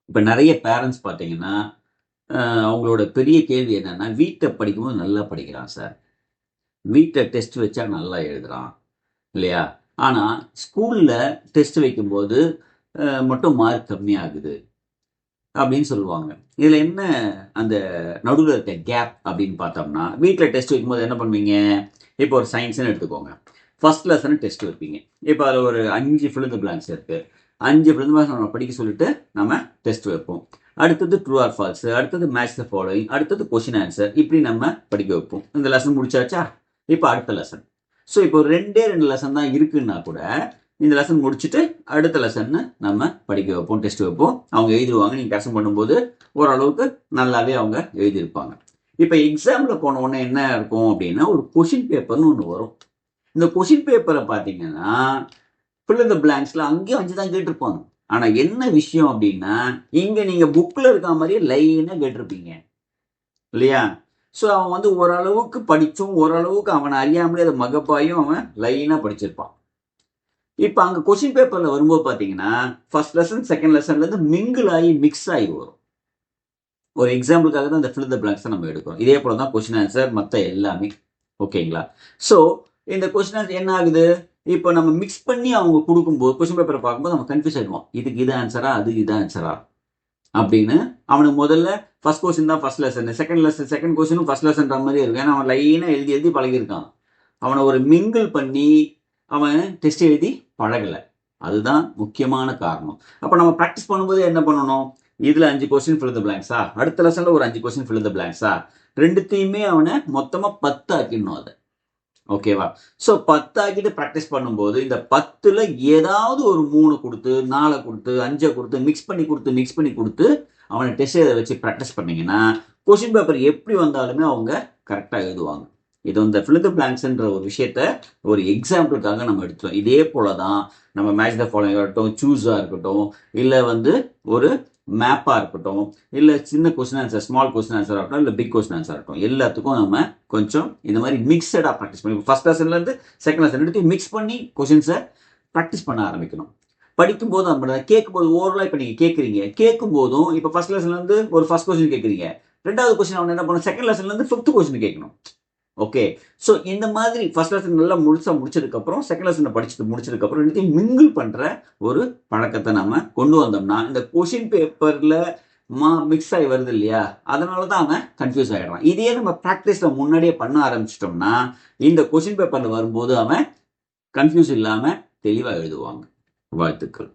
இப்ப நெறைய பேரண்ட்ஸ் பார்த்தீங்கன்னா, அவங்களோட பெரிய கேள்வி என்னன்னா, வீட்ல படிக்கும்போது நல்லா படிக்கிறான் சார். வீட்ல டெஸ்ட் வச்சா நல்லா எழுதுறான். இல்லையா? ஆனா, ஸ்கூல்ல டெஸ்ட் வைக்கும்போது மட்டும் மார்க் கம்மியாகுது. அப்படின்னு சொல்லுவாங்க. இதுல என்ன அந்த நடுவுல இருக்க கேப் அப்படின்னு பார்த்தோம்னா, வீட்ல டெஸ்ட் வைக்கும்போது என்ன பண்ணுவீங்க? இப்போ ஒரு சயின்ஸ்ன்னு எடுத்துக்கோங்க. ஃபர்ஸ்ட் லெசன் டெஸ்ட் வைப்பீங்க. இப்போ அதுல ஒரு 5 ஃபில் இன் த பிளாங்க்ஸ் இருக்கு. 5 ஃபில் இன் த பிளாங்க்ஸ் நம்ம படிக்க சொல்லிட்டு நம்ம டெஸ்ட் வைப்போம். அடுத்தது ட்ரூ ஆர் ஃபால்ஸ், அடுத்தது மேட்ச் த ஃபாலோயிங், அடுத்தது கொஸ்டின் ஆன்சர் இப்படி நம்ம படிக்க வைப்போம். இந்த லெசன் முடிச்சாச்சா? இப்போ அடுத்த லெசன். ஸோ இப்போ 2டே 2 லெசன் தான் இருக்குன்னா கூட, இந்த லெசன் முடிச்சுட்டு அடுத்த லெசன் நம்ம படிக்க வைப்போம், டெஸ்ட் வைப்போம். அவங்க எழுதிடுவாங்க. நீங்க கரெக்ஷன் பண்ணும்போது ஓரளவுக்கு நல்லாவே அவங்க எழுதியிருப்பாங்க. இப்போ எக்ஸாம்ல போன உடனே என்ன இருக்கும் அப்படின்னா, ஒரு கொஷின் பேப்பர்னு ஒன்று வரும். இந்த கொஷின் பேப்பரை பார்த்தீங்கன்னா, ஃபில் இந்த பிளாங்க்ஸ்ல அங்கேயும் 5 தான் கேட்டிருப்பாங்க. ஆனா என்ன விஷயம் அப்படின்னா, இங்க நீங்க புக்ல இருக்க மாதிரியே லைனா கேட்டிருப்பீங்க. இல்லையா? ஸோ அவன் வந்து ஓரளவுக்கு படிச்சும், ஓரளவுக்கு அவன அறியாமலே அத மகப்பாயும் அவன் லைனா படிச்சிருப்பான். இப்ப அங்க கொஸ்டின் பேப்பர்ல வரும்போது பாத்தீங்கன்னா, ஃபர்ஸ்ட் லெசன், செகண்ட் லெசன்ல இருந்து மிங்கிள் ஆகி, மிக்ஸ் ஆகி வரும். ஒரு எக்ஸாம்பிளுக்காக தான் இந்த ஃபில் த பிளாங்க்ஸ் நம்ம எடுக்கிறோம். இதே போல தான் கொஸ்டின் ஆன்சர் மத்த எல்லாமே. ஓகேங்களா? ஸோ இந்த கொஸ்டின் ஆன்சர் என்ன ஆகுது? இப்போ நம்ம மிக்ஸ் பண்ணி அவங்க குடுக்கும்போது, கொஸ்டின் பேப்பர பார்க்கும்போது நம்ம கன்ஃப்யூஸ் ஆயிடுவோம். இதுக்கு இது ஆன்சரா? அது இது ஆன்சரா? அப்படின்னு அவனுக்கு முதல்ல ஃபர்ஸ்ட் கொஸ்டின் தான் first lesson. Second lesson second கொஸ்டினும் ஃபர்ஸ்ட் லெசன்ற மாரியே இருக்கும். ஏன்னா அவன் லைனா எழுதி எழுதி பழகியிருக்கான். அவன ஒரு மிங்கிள் பண்ணி அவன் டெஸ்ட் எழுதி பழகல. அதுதான் முக்கியமான காரணம். அப்ப நம்ம பிராக்டிஸ் பண்ணும்போது என்ன பண்ணணும்? இதுல 5 கொஸ்டின் ஃபில் த பிளாங்க்ஸா? அடுத்த லெசன்ல ஒரு 5 கொஸ்டின் ஃபில் த பிளாங்க்ஸா? 2த்தையுமே அவன மொத்தமா 10 ஆக்கிடணும் அத. ஓகேவா? ஸோ 10 ஆக்கிட்டு பிராக்டிஸ் பண்ணும்போது, இந்த 10ல ஏதாவது ஒரு 3 குடுத்து, 4 குடுத்து, 5 குடுத்து, மிக்ஸ் பண்ணி குடுத்து, அவன டெஸ்ட் எழுத வச்சு பிராக்டிஸ் பண்ணீங்கன்னா, கொஸ்டின் பேப்பர் எப்படி வந்தாலுமே அவங்க கரெக்ட்டா எழுதுவாங்க. இது இந்த ஃபில் இன் த பிளாங்க்ஸ்ன்ற ஒரு விஷயத்த ஒரு எக்ஸாம்பிளுக்காக நம்ம எடுத்தோம். இதே போல தான் நம்ம மேட்ச் த ஃபாலோயிங்கா இருக்கட்டும், சூஸா இருக்கட்டும், இல்ல வந்து ஒரு மேப்பா இருக்கட்டும், இல்ல சின்ன கொஸ்டின் ஆன்சர், ஸ்மால் கொஸ்டின் ஆன்சரா இருக்கட்டும், இல்ல பிக் கொஸ்டின் ஆன்சரா இருக்கட்டும், எல்லாத்துக்கும் நம்ம கொஞ்சம் இந்த மாதிரி மிக்சடா ப்ராக்டிஸ் பண்ணி ஃபர்ஸ்ட் லெசன்ல இருந்து செகண்ட் லெசன் எடுத்து மிக்ஸ் பண்ணி கொஸ்டின்ஸை ப்ராக்டிஸ் பண்ண ஆரம்பிக்கணும். படிக்கும்போது நம்ம கேட்கும்போது ஓவரலா இப்போ நீங்க கேட்குறீங்க, கேட்கும் போதும் இப்போ ஃபர்ஸ்ட் லெசன்ல இருந்து ஒரு ஃபர்ஸ்ட் கொஸ்டின் கேட்குறீங்க, ரெண்டாவது கொஸ்டின் அவன் என்ன பண்ணும், செகண்ட் லெசன்ல இருந்து ஃபிஃப்த் கொஸ்டின் கேட்கணும். ஓகே. ஸோ இந்த மாதிரி ஃபர்ஸ்ட் லெசன் நல்லா முழுசா முடிச்சதுக்கப்புறம், செகண்ட் லெசனை படிச்சுட்டு முடிச்சதுக்கப்புறம், ரெண்டுத்தையும் மிங்கிள் பண்ற ஒரு பழக்கத்தை நம்ம கொண்டு வந்தோம்னா, இந்த கொஷின் பேப்பர்ல மிக்ஸ் ஆகி வருது இல்லையா? அதனால தான் அவன் கன்ஃபியூஸ் ஆயிடுறான். இதையே நம்ம பிராக்டிஸ்ல முன்னாடியே பண்ண ஆரம்பிச்சிட்டோம்னா, இந்த கொஷின் பேப்பர்ல வரும்போது அவன் கன்ஃபியூஸ் இல்லாம தெளிவா எழுதுவாங்க. வாழ்த்துக்கள்.